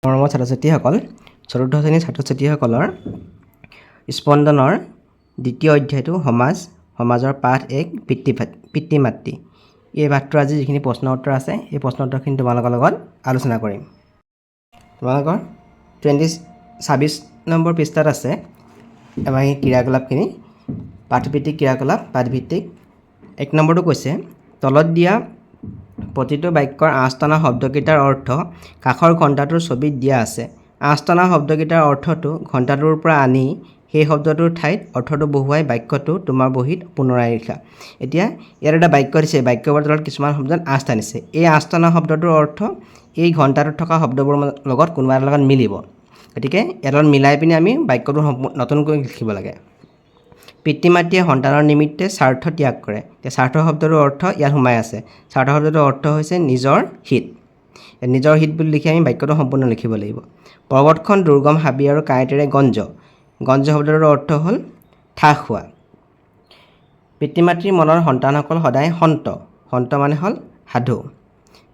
মৰমৰ ছাত্ৰ ছাত্ৰীসকল, চতুৰ্থ শ্ৰেণীৰ ছাত্ৰ ছাত্ৰীসকলৰ স্পন্দনৰ দ্বিতীয় অধ্যায়টো সমাজৰ পাঠ 1 পিতৃ মাতৃ। এই পাঠটোৰ আজি যিখিনি প্ৰশ্ন উত্তৰ আছে এই প্ৰশ্ন উত্তৰখিনি তোমালোকৰ লগত আলোচনা কৰিম। তোমালোকৰ 26 নম্বৰ পৃষ্ঠাত আছে আমাৰ এই ক্ৰিয়াকলাপখিনি। পাঠভিত্তিক ক্ৰিয়াকলাপ পাঠভিত্তিক। 1 নম্বৰটো কৈছে তলত দিয়া প্ৰতিটো বাক্যৰ আঁচটনা শব্দকেইটাৰ অৰ্থ কাষৰ ঘণ্টাটোৰ ছবিত দিয়া আছে। আঁচটনা শব্দকেইটাৰ অৰ্থটো ঘণ্টাটোৰ পৰা আনি সেই শব্দটোৰ ঠাইত অৰ্থটো বহুৱাই বাক্যটো তোমাৰ বহীত পুনৰাই লিখা। এতিয়া ইয়াত এটা বাক্য দিছে, বাক্যবোৰৰ তলত কিছুমান শব্দত আঁচ টানিছে। এই আঁচটনা শব্দটোৰ অৰ্থ এই ঘণ্টাটোত থকা শব্দবোৰৰ লগত কোনোবা এটাৰ লগত মিলিব। গতিকে ইয়াত মিলাই পিনি আমি বাক্যটো নতুনকৈ লিখিব লাগে। পিতৃ মাতৃয়ে সন্তানৰ নিমিত্তে স্বাৰ্থ ত্যাগ কৰে। এতিয়া স্বাৰ্থ শব্দটোৰ অৰ্থ ইয়াত সোমাই আছে। স্বাৰ্থ শব্দটোৰ অৰ্থ হৈছে নিজৰ হিত। নিজৰ হিত বুলি লিখি আমি বাক্যটো সম্পূৰ্ণ লিখিব লাগিব। পৰ্বতখন দুৰ্গম হাবি আৰু কাঁইটেৰে গঞ্জ শব্দটোৰ অৰ্থ হ'ল ঠাস হোৱা। পিতৃ মাতৃৰ মনৰ সন্তানসকল সদায় সন্ত মানে হ'ল সাধু।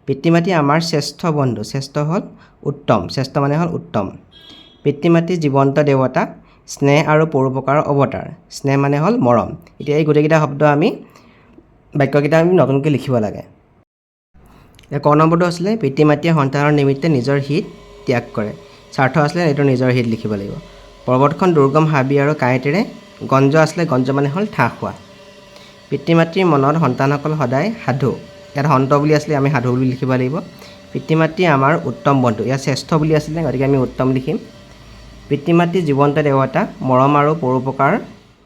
পিতৃ মাতৃ আমাৰ শ্ৰেষ্ঠ বন্ধু, শ্ৰেষ্ঠ হ'ল উত্তম, শ্ৰেষ্ঠ মানে হ'ল উত্তম। পিতৃ মাতৃ জীৱন্ত দেৱতা, স্নেহ আৰু পৰোপকাৰৰ অৱতাৰ, স্নেহ মানে হ'ল মৰম। এতিয়া এই গোটেইকেইটা শব্দ বাক্যকেইটা আমি নতুনকৈ লিখিব লাগে। ক নম্বৰটো আছিলে পিতৃ মাতৃয়ে সন্তানৰ নিমিত্তে নিজৰ হিত ত্যাগ কৰে। স্বাৰ্থ আছিলে এইটো নিজৰ হিত লিখিব লাগিব। পৰ্বতখন দুৰ্গম হাবি আৰু কাঁইটেৰে গঞ্জ আছিলে, গঞ্জ মানে হ'ল ঠাস হোৱা। পিতৃ মাতৃৰ মনত সন্তানসকল সদায় সাধু, ইয়াত সন্ত বুলি আছিলে আমি সাধু বুলি লিখিব লাগিব। পিতৃ মাতৃ আমাৰ উত্তম বন্ধু, ইয়াত শ্ৰেষ্ঠ বুলি আছিলে গতিকে আমি উত্তম লিখিম। পিতৃ মাতৃ জীৱন্ত দেৱতা, মৰম আৰু পৰোপকাৰ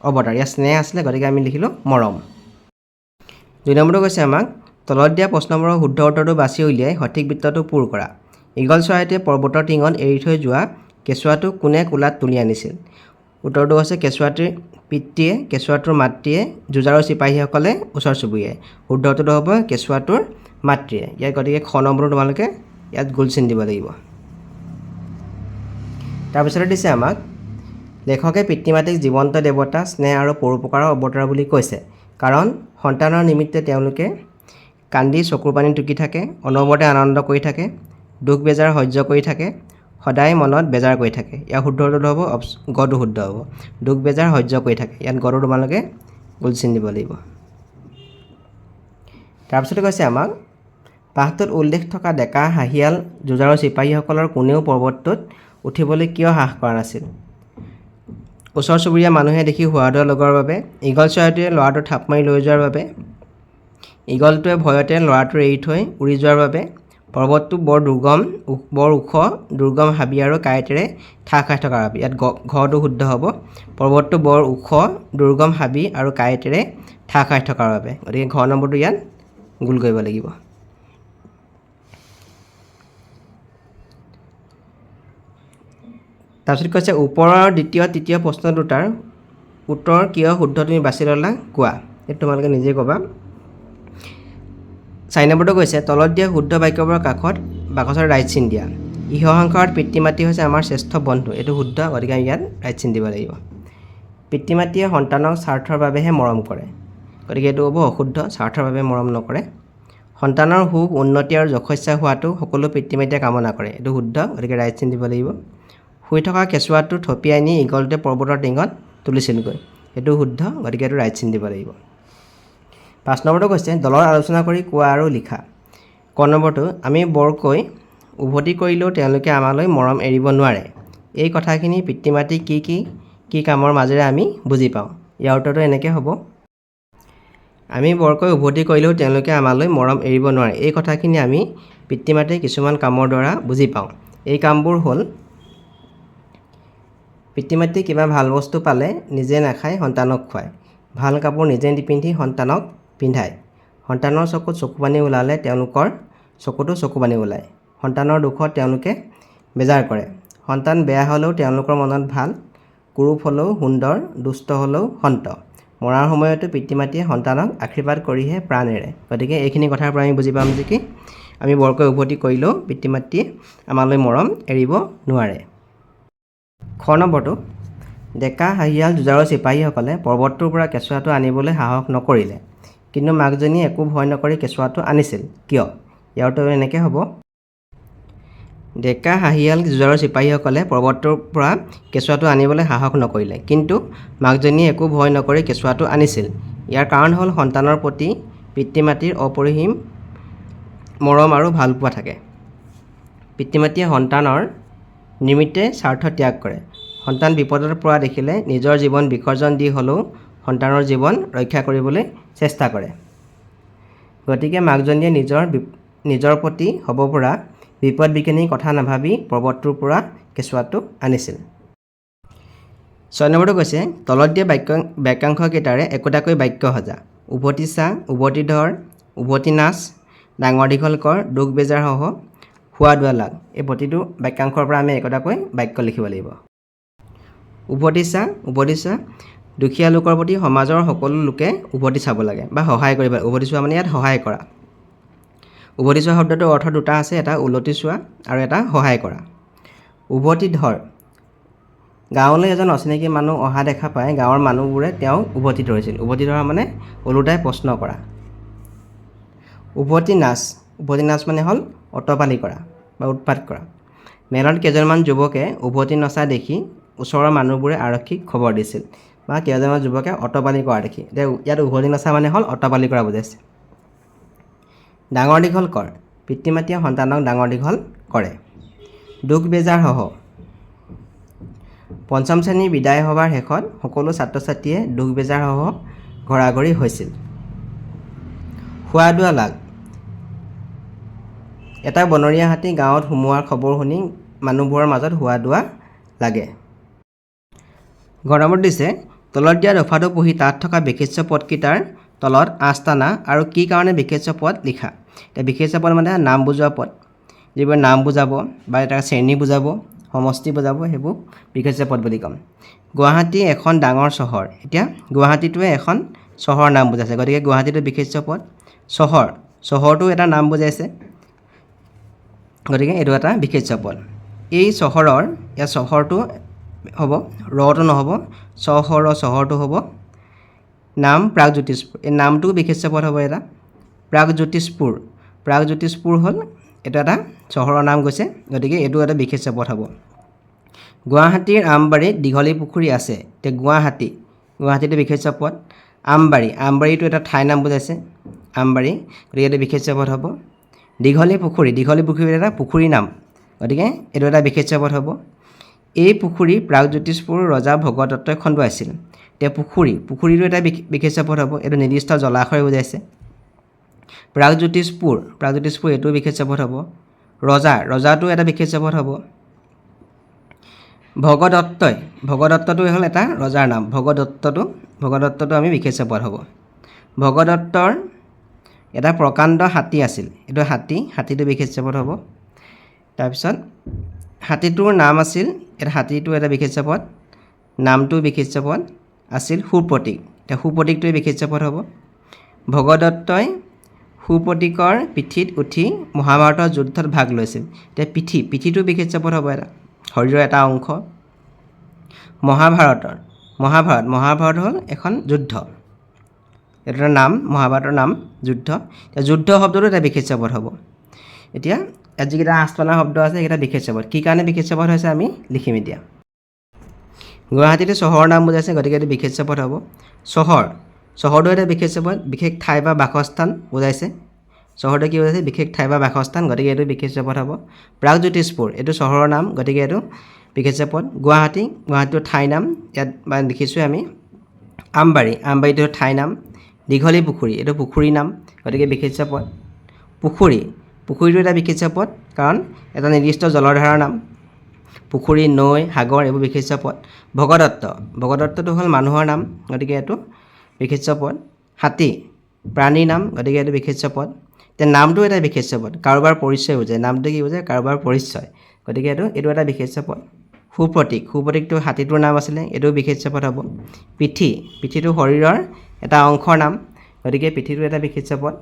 অৱতাৰ, ইয়াত স্নেহ আছিলে গতিকে আমি লিখিলোঁ মৰম। 2 নম্বৰটো কৈছে আমাক তলত দিয়া প্ৰশ্নবোৰৰ শুদ্ধ উত্তৰটো বাছি উলিয়াই সঠিক বৃত্তটো পূৰ কৰা। ঈগল চৰাইটোৱে পৰ্বতৰ টিঙত এৰি থৈ যোৱা কেঁচুৱাটো কোনে কোলাত তুলি আনিছিল? উত্তৰটো হৈছে কেঁচুৱাটিৰ পিতৃয়ে, কেঁচুৱাটোৰ মাতৃয়ে, যুঁজাৰু চিপাহীসকলে, ওচৰ চুবুৰীয়াই। শুদ্ধ উত্তৰটো হ'ব কেঁচুৱাটোৰ মাতৃয়ে। ইয়াত গতিকে খ নম্বৰটো তোমালোকে ইয়াত গোল চিন দিব লাগিব। তাৰপিছতে দিছে আমাক লেখকে পিতৃ মাতৃক জীৱন্ত দেৱতা, স্নেহ আৰু পৰোপকাৰৰ অৱতাৰ বুলি কৈছে কাৰণ সন্তানৰ নিমিত্তে তেওঁলোকে কান্দি চকুৰ পানী টুকি থাকে, অনবৰতে আনন্দ কৰি থাকে, দুখ বেজাৰ সহ্য কৰি থাকে, সদায় মনত বেজাৰ কৰি থাকে। ইয়াৰ শুদ্ধ উত্তৰটো হ'ব গটো শুদ্ধ হ'ব। দুখ বেজাৰ সহ্য কৰি থাকে, ইয়াত গটো তোমালোকে গোল চিন দিব লাগিব। তাৰপিছতে কৈছে আমাক পাঠটোত উল্লেখ থকা ডেকা হাঁহিয়াল যুঁজাৰু চিপাহীসকলৰ কোনেও পৰ্বতটোত উঠিবলৈ কিয় সাহস কৰা নাছিল? ওচৰ চুবুৰীয়া মানুহে দেখি সোৱাদৰ লগৰ বাবে, ঈগল চৰাইটোৱে ল'ৰাটো থাপ মাৰি লৈ যোৱাৰ বাবে, ঈগলটোৱে ভয়তে ল'ৰাটো এৰি থৈ উৰি যোৱাৰ বাবে, পৰ্বতটো বৰ ওখ দুৰ্গম হাবি আৰু কাঁইটেৰে ঠাহ খাই থকাৰ বাবে। ইয়াত ঘটো শুদ্ধ হ'ব। পৰ্বতটো বৰ ওখ দুৰ্গম হাবি আৰু কাঁইটেৰে ঠাহ খাই থকাৰ বাবে, গতিকে ঘ নম্বৰটো ইয়াত গোল কৰিব লাগিব। তাৰপিছত কৈছে ওপৰৰ দ্বিতীয় তৃতীয় প্ৰশ্ন দুটাৰ উত্তৰ কিয় শুদ্ধ তুমি বাছি ল'লা কোৱা। এইটো তোমালোকে নিজেই ক'বা। 4 নম্বৰটো কৈছে তলত দিয়া শুদ্ধ বাক্যবোৰৰ কাষত বাকচৰ ৰাইট চিন দিয়া। ইহসংসাৰত পিতৃ মাতৃ হৈছে আমাৰ শ্ৰেষ্ঠ বন্ধু, এইটো শুদ্ধ গতিকে ইয়াত ৰাইট চিন দিব লাগিব। পিতৃ মাতৃয়ে সন্তানক স্বাৰ্থৰ বাবেহে মৰম কৰে, গতিকে এইটো হ'ব অশুদ্ধ, স্বাৰ্থৰ বাবে মৰম নকৰে। সন্তানৰ সুখ উন্নতি আৰু যশস্যা হোৱাটো সকলো পিতৃ মাতৃয়ে কামনা কৰে, এইটো শুদ্ধ গতিকে ৰাইট চিন দিব লাগিব। শুই থকা কেঁচুৱাটো থপিয়াই নি ঈগলটোৱে পৰ্বতৰ টিঙত তুলিছিলগৈ, এইটো শুদ্ধ গতিকে এইটো ৰাইট চিন দিব লাগিব। 5 নম্বৰটো কৈছে দলৰ আলোচনা কৰি কোৱা আৰু লিখা। ক নম্বৰটো আমি বৰকৈ উভতি কৰিলেও তেওঁলোকে আমালৈ মৰম এৰিব নোৱাৰে। এই কথাখিনি পিতৃ মাতৃ কি কামৰ মাজেৰে আমি বুজি পাওঁ? ইয়াৰ উত্তৰটো এনেকৈ হ'ব আমি বৰকৈ উভতি কৰিলেও তেওঁলোকে আমালৈ মৰম এৰিব নোৱাৰে। এই কথাখিনি আমি পিতৃ মাতৃৰ কিছুমান কামৰ দ্বাৰা বুজি পাওঁ। এই কামবোৰ হ'ল পিতৃ মাতৃ কিবা ভাল বস্তু পালে নিজে নাখায় সন্তানক খুৱায়, ভাল কাপোৰ নিজে নিপিন্ধি সন্তানক পিন্ধায়, সন্তানৰ চকুত চকুপানী ওলালে তেওঁলোকৰ চকুতো চকুপানী ওলায়, সন্তানৰ দুখত তেওঁলোকে বেজাৰ কৰে, সন্তান বেয়া হ'লেও তেওঁলোকৰ মনত ভাল, কুৰূপ হ'লেও সুন্দৰ, দুষ্ট হ'লেও সন্ত, মৰাৰ সময়তো পিতৃ মাতৃয়ে সন্তানক আশীৰ্বাদ কৰিহে প্ৰাণ এৰে। গতিকে এইখিনি কথাৰ পৰা আমি বুজি পাম যে কি আমি বৰকৈ উভতি কৰিলেও পিতৃ মাতৃয়ে আমালৈ মৰম এৰিব নোৱাৰে। খ নম্বৰটো ডেকা হাঁহিয়াল যুঁজাৰু চিপাহীসকলে পৰ্বতটোৰ পৰা কেঁচুৱাটো আনিবলৈ সাহস নকৰিলে কিন্তু মাকজনীয়ে একো ভয় নকৰি কেঁচুৱাটো আনিছিল কিয়? ইয়াৰ উত্তৰ এনেকৈ হ'ব ডেকা হাঁহিয়াল যুঁজাৰু চিপাহীসকলে পৰ্বতৰ পৰা কেঁচুৱাটো আনিবলৈ সাহস নকৰিলে, কিন্তু মাকজনীয়ে একো ভয় নকৰি কেঁচুৱাটো আনিছিল। ইয়াৰ কাৰণ হ'ল সন্তানৰ প্ৰতি পিতৃ মাতৃৰ অপৰিসীম মৰম আৰু ভালপোৱা থাকে। পিতৃ মাতৃয়ে সন্তানৰ নিমিত্তে স্বাৰ্থ ত্যাগ কৰে। সন্তান বিপদত পৰা দেখিলে নিজৰ জীৱন বিসৰ্জন দি হ'লেও সন্তানৰ জীৱন ৰক্ষা কৰিবলৈ চেষ্টা কৰে। গতিকে মাকজনীয়ে নিজৰ প্ৰতি হ'ব পৰা বিপদ বিঘিনিৰ কথা নাভাবি পৰ্বতটোৰ পৰা কেঁচুৱাটো আনিছিল। 6 নম্বৰটো কৈছে তলত দিয়া বাক্যাংশকেইটাৰে একোটাকৈ বাক্য সজা। উভতি চা, উভতি ধৰ, উভতি নাচ, ডাঙৰ দীঘল কৰ, দুখ বেজাৰ সহ, খোৱা দোৱা লাগ। এই প্ৰতিটো বাক্যাংশৰ পৰা আমি একোটাকৈ বাক্য লিখিব লাগিব। উভতি চা, দুখীয়া লোকৰ প্ৰতি সমাজৰ সকলো লোকে উভতি চাব লাগে বা সহায় কৰিব। উভতি চোৱা মানে ইয়াত সহায় কৰা। উভতি চোৱা শব্দটোৰ অৰ্থ দুটা আছে, এটা উলটি চোৱা আৰু এটা সহায় কৰা। উভতি ধৰ, গাঁৱলৈ এজন অচিনাকি মানুহ অহা দেখা পাই গাঁৱৰ মানুহবোৰে তেওঁক উভতি ধৰিছিল। উভতি ধৰা মানে ওলোটাই প্ৰশ্ন কৰা। উভতি নাচ মানে হ'ল অতপালি কৰা বা উৎপাত কৰা। মেলত কেইজনমান যুৱকে উভতি নচা দেখি ওচৰৰ মানুহবোৰে আৰক্ষীক খবৰ দিছিল বা কেইজনমান যুৱকে অতপালি কৰা দেখি। এতিয়া ইয়াত উভতি নচা মানে হ'ল অতপালি কৰা বুজাইছে। ডাঙৰ দীঘল কৰ, পিতৃ মাতৃয়ে সন্তানক ডাঙৰ দীঘল কৰে। দুখ বেজাৰ সহ, পঞ্চম শ্ৰেণীৰ বিদায় সভাৰ শেষত সকলো ছাত্ৰ ছাত্ৰীয়ে দুখ বেজাৰ সহ ঘৰাঘৰি হৈছিল। খোৱা দোৱা লাগ, এটা বনৰীয়া হাতী গাঁৱত সোমোৱাৰ খবৰ শুনি মানুহবোৰৰ মাজত খোৱা দোৱা লাগে। ঘৰ নম্বৰ দিছে তলত দিয়া দফাটো পঢ়ি তাত থকা বিশেষ্য পদকেইটাৰ তলত আঁচ টানা আৰু কি কাৰণে বিশেষ্য পদ লিখা। এতিয়া বিশেষ্য পদ মানে নাম বুজোৱা পদ, যিবোৰ নাম বুজাব বা এটা শ্ৰেণী বুজাব, সমষ্টি বুজাব, সেইবোৰ বিশেষ্য পদ বুলি ক'ম। গুৱাহাটী এখন ডাঙৰ চহৰ, এতিয়া গুৱাহাটীটোৱে এখন চহৰৰ নাম বুজাইছে, গতিকে গুৱাহাটীটো বিশেষ্য পদ। চহৰটো এটা নাম বুজাইছে, গতিকে এইটো এটা বিশেষ্য পদ। এই চহৰটো হ'ব, ৰটো নহ'ব, চহৰটো হ'ব নাম প্ৰাগজ্যোতিষপুৰ। এই নামটো বিশেষ্য পদ হ'ব এটা। প্ৰাগজ্যোতিষপুৰ হ'ল এইটো এটা চহৰৰ নাম গৈছে, গতিকে এইটো এটা বিশেষ্য পদ হ'ব। গুৱাহাটীৰ আমবাৰীত দীঘলী পুখুৰী আছে, এতিয়া গুৱাহাটীটো বিশেষ্য পদ। আমবাৰীটো এটা ঠাইৰ নাম বুজাইছে, আমবাৰী, গতিকে এইটো বিশেষ্য পদ হ'ব। দীঘলী পুখুৰী এটা পুখুৰীৰ নাম, গতিকে এইটো এটা বিশেষ্য পদ হ'ব। এই পুখুৰী প্ৰাগজ্যোতিষপুৰ ৰজা ভগদত্তই খন্দুৱাইছিল। এতিয়া পুখুৰীটো এটা বিশেষ্য পদ হ'ব, এইটো নিৰ্দিষ্ট জলাশয় বুজাইছে। প্ৰাগজ্যোতিষপুৰ এইটো বিশেষ্য পদ হ'ব। ৰজাটো এটা বিশেষ্য পদ হ'ব। ভগদত্তটো হ'ল এটা ৰজাৰ নাম, ভগদত্তটো আমি বিশেষ্য পদ হ'ব। ভগদত্তৰ এটা প্ৰকাণ্ড হাতী আছিল, এইটো হাতীটো বিশেষ্য পদ হ'ব। তাৰপিছত হাতীটোৰ নাম আছিল, হাতীটো এটা বিশেষ্য পদ, নামটো বিশেষ্য পদ আছিল সুপ্ৰতীক, এতিয়া সুপ্ৰতীকটোৱে বিশেষ্য পদ হ'ব। ভগদত্তই সুপ্ৰতীকৰ পিঠিত উঠি মহাভাৰতৰ যুদ্ধত ভাগ লৈছিল, এতিয়া পিঠিটো বিশেষ্য পদ হ'ব, এটা শৰীৰৰ এটা অংশ। মহাভাৰত হ'ল এখন যুদ্ধ, এইটো নাম, মহাভাৰতৰ নাম যুদ্ধ। এতিয়া যুদ্ধ শব্দটো এটা বিশেষ্য পদ হ'ব। এতিয়া ইয়াত যিকেইটা আঁচটনা শব্দ আছে সেইকেইটা বিশেষ্য পদ। কি কাৰণে বিশেষ্য পদ হৈছে আমি লিখিম এতিয়া। গুৱাহাটীটো চহৰৰ নাম বুজাইছে, গতিকে এইটো বিশেষ্য পদ হ'ব। চহৰটো এটা বিশেষ্য পদ, বিশেষ ঠাই বা বাসস্থান বুজাইছে। চহৰটো কি বুজাইছে? বিশেষ ঠাই বা বাসস্থান, গতিকে এইটো বিশেষ্য পদ হ'ব। প্ৰাগজ্যোতিষপুৰ এইটো চহৰৰ নাম, গতিকে এইটো বিশেষ্য পদ। গুৱাহাটীটো ঠাইৰ নাম, ইয়াত লিখিছোঁ আমি। আমবাৰীটো ঠাইৰ নাম। দীঘলী পুখুৰী এইটো পুখুৰীৰ নাম, গতিকে বিশেষ্য পদ। পুখুৰীটো এটা বিশেষ্য পদ, কাৰণ এটা নিৰ্দিষ্ট জলধাৰাৰ নাম। পুখুৰী, নৈ, সাগৰ এইবোৰ বিশেষ্য পদ। ভগদত্তটো হ'ল মানুহৰ নাম, গতিকে এইটো বিশেষ্য পদ। হাতী প্ৰাণীৰ নাম, গতিকে এইটো বিশেষ্য পদ। এতিয়া নামটো এটা বিশেষ্য পদ, কাৰোবাৰ পৰিচয় বুজায়। নামটো কি বুজায়? কাৰোবাৰ পৰিচয়, গতিকে এইটো এটা বিশেষ্য পদ। সুপ্ৰতীকটো হাতীটোৰ নাম আছিলে, এইটো বিশেষ্য পদ হ'ব। পিঠিটো শৰীৰৰ এটা অংশৰ নাম, গতিকে পিঠিটো এটা বিশেষ্য পদ।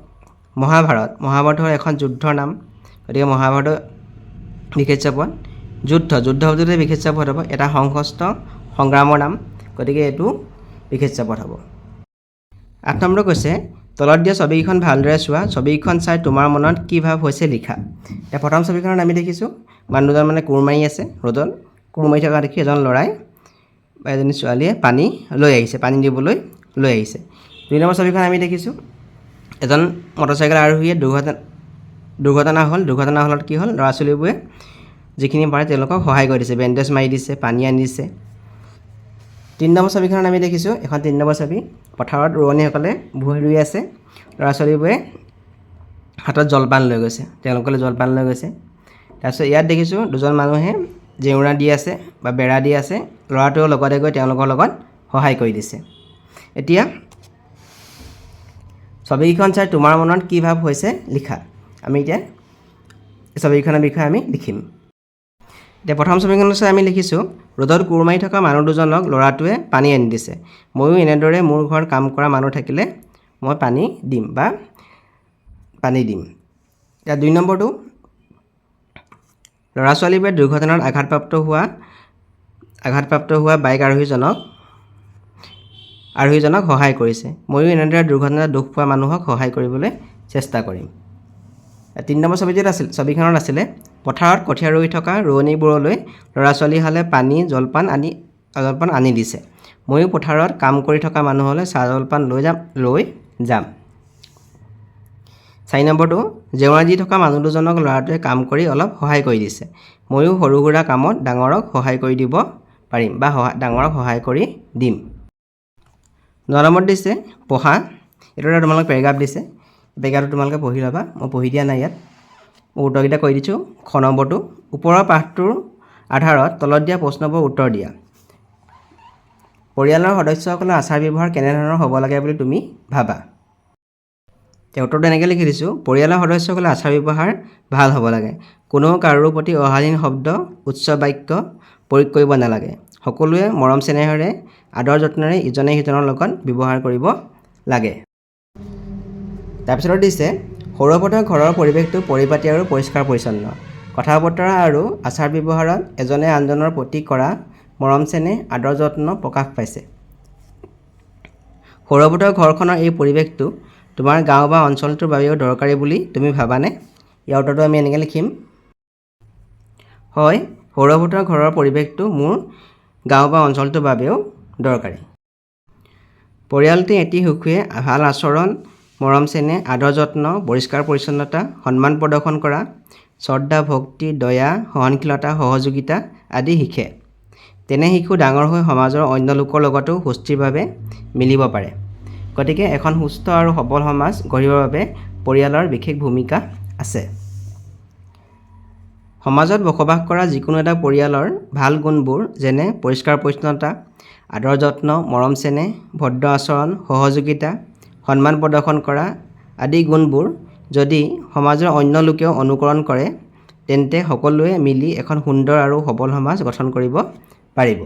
মহাভাৰত হ'ল এখন যুদ্ধৰ নাম, গতিকে মহাভাৰতো বিশেষ্য পদ। যুদ্ধ শব্দটোৱে বিশেষ্য পদ হ'ব, এটা সংঘৰ্ষ সংগ্ৰামৰ নাম, গতিকে এইটো বিশেষ্য পদ হ'ব। 8 নম্বৰ কৈছে তলত দিয়া ছবিকেইখন ভালদৰে চোৱা, ছবিকেইখন চাই তোমাৰ মনত কি ভাৱ হৈছে লিখা। এতিয়া প্ৰথম ছবিখনত আমি দেখিছোঁ মানুহ দুজন মানে কোৰ মাৰি আছে ৰ'দত। কোৰ মাৰি থকা দেখি এজন ল'ৰাই বা এজনী ছোৱালীয়ে পানী লৈ আহিছে, পানী দিবলৈ লৈ আহিছে। 2 নম্বৰ ছবিখন আমি দেখিছোঁ এজন মটৰচাইকেল আৰোহীয়ে দুৰ্ঘটনা হ'ল। দুৰ্ঘটনা হ'লত কি হ'ল, ল'ৰা ছোৱালীবোৰে যিখিনি পাৰে তেওঁলোকক সহায় কৰি দিছে, বেণ্ডেজ মাৰি দিছে, পানী আনি দিছে। 3 নম্বৰ ছবিখনত আমি দেখিছোঁ এখন 3 নম্বৰ ছবি, পথাৰত ৰোৱনীসকলে ভূঁই ৰুই আছে। ল'ৰা ছোৱালীবোৰে হাতত জলপান লৈ গৈছে, তেওঁলোকলৈ জলপান লৈ গৈছে। তাৰপিছত ইয়াত দেখিছোঁ দুজন মানুহে জেউৰা দি আছে বা বেৰা দি আছে, ল'ৰাটোও লগতে গৈ তেওঁলোকৰ লগত সহায় কৰি দিছে। এতিয়া ছবিকেইখন চাই তোমাৰ মনত কি ভাৱ হৈছে লিখা। আমি এতিয়া ছবিখনৰ বিষয়ে আমি লিখিম। এতিয়া প্ৰথম ছবিখনত চাই আমি লিখিছোঁ ৰ'দত কোৰ মাৰি থকা মানুহ দুজনক ল'ৰাটোৱে পানী আনি দিছে। ময়ো এনেদৰে মোৰ ঘৰত কাম কৰা মানুহ থাকিলে মই পানী দিম বা পানী দিম। এতিয়া 2 নম্বৰটো, ল'ৰা ছোৱালীবোৰে দুৰ্ঘটনাত আঘাতপ্ৰাপ্ত হোৱা বাইক আৰোহীজনক সহায় কৰিছে। ময়ো এনেদৰে দুৰ্ঘটনাত দুখ পোৱা মানুহক সহায় কৰিবলৈ চেষ্টা কৰিম। 3 নম্বৰ ছবিখনত আছিলে পথাৰত কঠীয়া ৰুই থকা ৰোৱনীবোৰলৈ ল'ৰা ছোৱালীহালে পানী জলপান আনি দিছে। ময়ো পথাৰত কাম কৰি থকা মানুহলৈ চাহ জলপান লৈ যাম। 4 নম্বৰটো, জেউৰা দি থকা মানুহ দুজনক ল'ৰাটোৱে কাম কৰি অলপ সহায় কৰি দিছে। ময়ো সৰু সুৰা কামত ডাঙৰক সহায় কৰি দিব পাৰিম বা ডাঙৰক সহায় কৰি দিম। 9 নম্বৰত দিছে পঢ়া। এইটো এটা তোমালোকক পেৰেগ্ৰাফ দিছে, পেৰেগ্ৰাফটো তোমালোকে পঢ়ি ল'বা, মই পঢ়ি দিয়া নাই ইয়াত। মই উত্তৰকেইটা কৈ দিছোঁ। খ নম্বৰটো, ওপৰৰ পাঠটোৰ আধাৰত তলত দিয়া প্ৰশ্নবোৰ উত্তৰ দিয়া। পৰিয়ালৰ সদস্যসকলৰ আচাৰ ব্যৱহাৰ কেনেধৰণৰ হ'ব লাগে বুলি তুমি ভাবা? এতিয়া উত্তৰটো এনেকৈ লিখি দিছোঁ, পৰিয়ালৰ সদস্যসকলৰ আচাৰ ব্যৱহাৰ ভাল হ'ব লাগে। কোনো কাৰোৰ প্ৰতি অশালীন শব্দ, উচ্চ বাক্য প্ৰয়োগ কৰিব নালাগে। সকলোৱে মৰম চেনেহেৰে আদৰ যত্নেৰে ইজনে সিজনৰ লগত ব্যৱহাৰ কৰিব লাগে। তাৰপিছত দিছে সৌৰভৰ ঘৰৰ পৰিৱেশটো পৰিপাটি আৰু পৰিষ্কাৰ পৰিচ্ছন্ন। কথা বতৰা আৰু আচাৰ ব্যৱহাৰত এজনে আনজনৰ প্ৰতি কৰা মৰম চেনেহ আদৰ যত্ন প্ৰকাশ পাইছে। সৌৰভৰ ঘৰখনৰ এই পৰিৱেশটো তোমাৰ গাঁও বা অঞ্চলটোৰ বাবেও দৰকাৰী বুলি তুমি ভাবানে? ইয়াৰ উত্তৰটো আমি এনেকৈ লিখিম, হয়, সৌৰভৰ ঘৰৰ পৰিৱেশটো মোৰ গাঁও বা অঞ্চলটোৰ বাবেও দৰকাৰী। পৰিয়ালটোৱে এটি সুখী ভাল আচৰণ, মৰম চেনেহ, আদৰ যত্ন, পৰিষ্কাৰ পৰিচ্ছন্নতা, সন্মান প্ৰদৰ্শন কৰা, শ্ৰদ্ধা, ভক্তি, দয়া, সহনশীলতা, সহযোগিতা আদি শিকে। তেনে শিশু ডাঙৰ হৈ সমাজৰ অন্য লোকৰ লগতো সুস্থিৰভাৱে মিলিব পাৰে। গতিকে এখন সুস্থ আৰু সবল সমাজ গঢ়িবৰ বাবে পৰিয়ালৰ বিশেষ ভূমিকা আছে। সমাজত বসবাস কৰা যিকোনো এটা পৰিয়ালৰ ভাল গুণবোৰ যেনে পৰিষ্কাৰ পৰিচ্ছন্নতা, আদৰ যত্ন, মৰম চেনেহ, ভদ্ৰ আচৰণ, সহযোগিতা, সন্মান প্ৰদৰ্শন কৰা আদি গুণবোৰ যদি সমাজৰ অন্য লোকেও অনুকৰণ কৰে তেন্তে সকলোৱে মিলি এখন সুন্দৰ আৰু সবল সমাজ গঠন কৰিব পাৰিব।